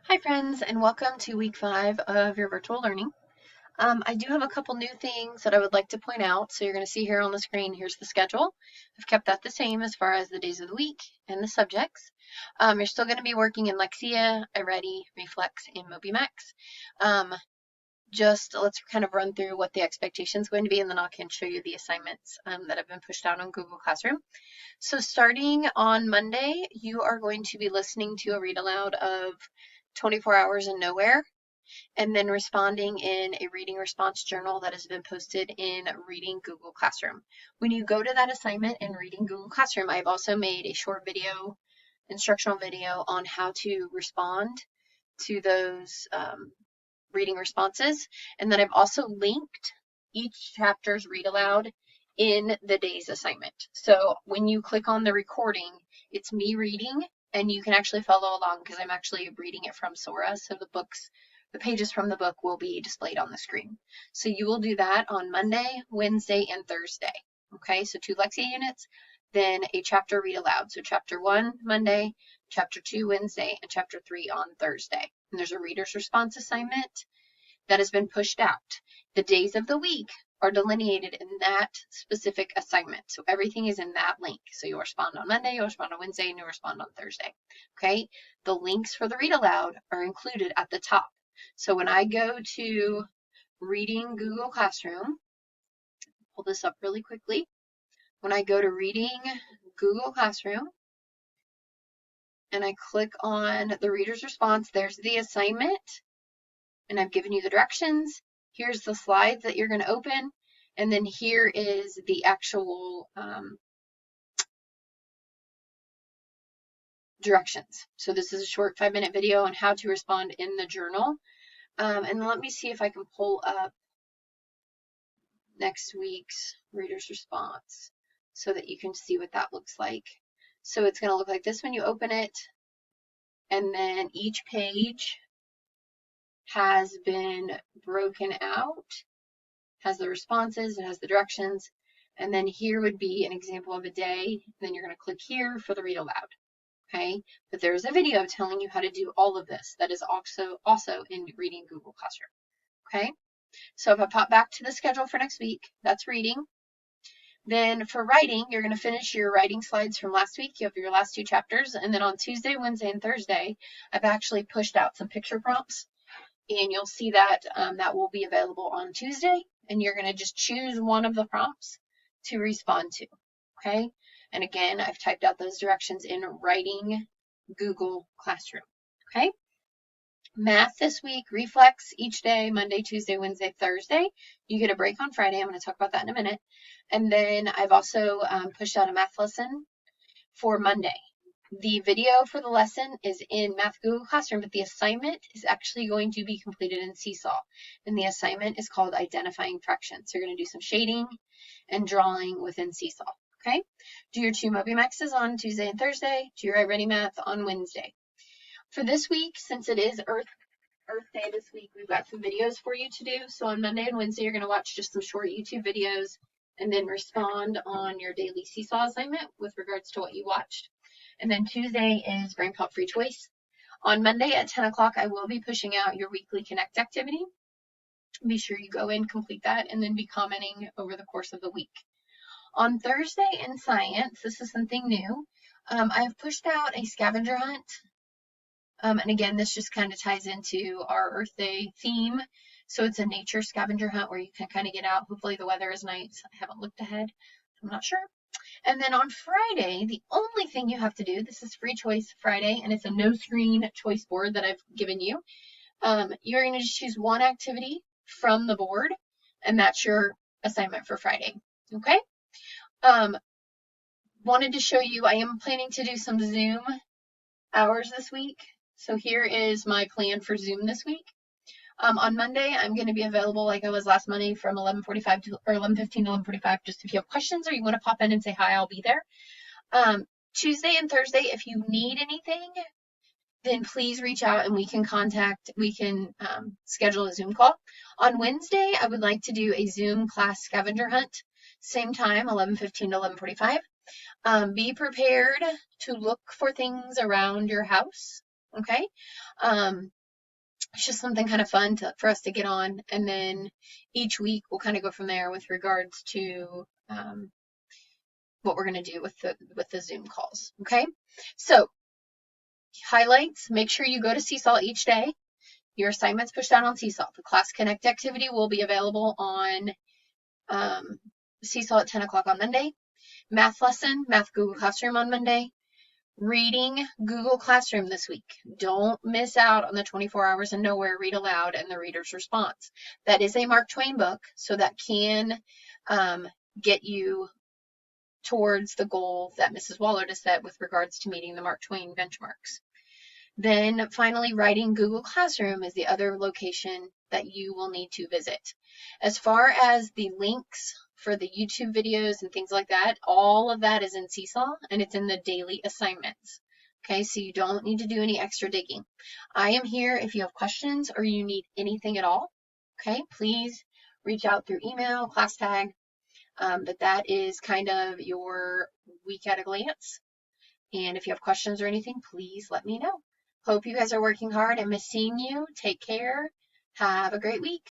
Hi friends, and welcome to week 5 of your virtual learning. I do have a couple new things that I would like to point out. So you're going to see here on the screen, here's the schedule. I've kept that the same as far as the days of the week and the subjects. You're still going to be working in Lexia, iReady, Reflex, and MobyMax. Just let's kind of run through what the expectation is going to be, and then I can show you the assignments that have been pushed out on Google Classroom. So starting on Monday, you are going to be listening to a read aloud of 24 Hours in Nowhere, and then responding in a reading response journal that has been posted in Reading Google Classroom. When you go to that assignment in Reading Google Classroom, I've also made a short video, instructional video on how to respond to those reading responses. And then I've also linked each chapter's read aloud in the day's assignment. So when you click on the recording, it's me reading, and you can actually follow along because I'm actually reading it from Sora. So the pages from the book will be displayed on the screen. So you will do that on Monday, Wednesday, and Thursday. Okay, so 2 Lexia units, then a chapter read aloud. So chapter 1 Monday, chapter 2 Wednesday, and chapter 3 on Thursday. And there's a reader's response assignment that has been pushed out. The days of the week are delineated in that specific assignment. So everything is in that link. So you'll respond on Monday, you'll respond on Wednesday, and you'll respond on Thursday. Okay, the links for the read aloud are included at the top. So when I go to Reading Google Classroom, pull this up really quickly. When I go to Reading Google Classroom and I click on the reader's response, there's the assignment, and I've given you the directions. Here's the slides that you're going to open, and then here is the actual directions. So this is a short 5-minute video on how to respond in the journal. And let me see if I can pull up next week's reader's response so that you can see what that looks like. So it's going to look like this when you open it, and then each page has been broken out, has the responses, it has the directions, and then here would be an example of a day. Then you're going to click here for the read aloud. Okay, but there's a video telling you how to do all of this that is also in Reading Google Classroom. Okay, so if I pop back to the schedule for next week, that's reading. Then for writing, you're going to finish your writing slides from last week. You have your last 2 chapters, and then on Tuesday, Wednesday, and Thursday, I've actually pushed out some picture prompts, and you'll see that that will be available on Tuesday, and you're going to just choose one of the prompts to respond to. Okay, and again, I've typed out those directions in Writing Google Classroom. Okay, math this week, reflex each day, Monday, Tuesday, Wednesday, Thursday. You get a break on Friday. I'm going to talk about that in a minute. And then I've also pushed out a math lesson for Monday. The video for the lesson is in Math Google Classroom, but the assignment is actually going to be completed in Seesaw. And the assignment is called Identifying Fractions. So you're going to do some shading and drawing within Seesaw. Okay? Do your 2 MobyMaxes on Tuesday and Thursday. Do your iReady Math on Wednesday. For this week, since it is Earth Day this week, we've got some videos for you to do. So on Monday and Wednesday, you're going to watch just some short YouTube videos and then respond on your daily Seesaw assignment with regards to what you watched. And then Tuesday is Brain Pop Free Choice. On Monday at 10 o'clock, I will be pushing out your weekly Connect activity. Be sure you go in, complete that, and then be commenting over the course of the week. On Thursday in science, this is something new. I've pushed out a scavenger hunt. And again, this just kind of ties into our Earth Day theme. So it's a nature scavenger hunt where you can kind of get out. Hopefully the weather is nice. I haven't looked ahead. I'm not sure. And then on Friday, the only thing you have to do, this is Free Choice Friday, and it's a no screen choice board that I've given you. You're going to just choose one activity from the board, and that's your assignment for Friday. Okay? Wanted to show you, I am planning to do some Zoom hours this week. So here is my plan for Zoom this week. On Monday, I'm going to be available like I was last Monday from 11:45 to or 11:15 to 11:45. Just if you have questions or you want to pop in and say hi, I'll be there. Tuesday and Thursday, if you need anything, then please reach out and we can schedule a Zoom call. On Wednesday, I would like to do a Zoom class scavenger hunt. Same time, 11:15 to 11:45. Be prepared to look for things around your house Okay. It's just something kind of fun for us to get on. And then each week we'll kind of go from there with regards to what we're going to do with the Zoom calls. Okay. So highlights, make sure you go to Seesaw each day. Your assignments pushed out on Seesaw. The Class Connect activity will be available on Seesaw at 10 o'clock on Monday. Math lesson, Math Google Classroom on Monday. Reading Google Classroom this week. Don't miss out on the 24 Hours in Nowhere Read Aloud and the Reader's Response. That is a Mark Twain book, so that can get you towards the goal that Mrs. Waller has set with regards to meeting the Mark Twain benchmarks. Then finally, writing Google Classroom is the other location that you will need to visit. As far as the links for the YouTube videos and things like that, all of that is in Seesaw and it's in the daily assignments. Okay, so you don't need to do any extra digging. I am here if you have questions or you need anything at all. Okay, please reach out through email, class tag. But that is kind of your week at a glance. And if you have questions or anything, please let me know. Hope you guys are working hard. I miss seeing you. Take care. Have a great week.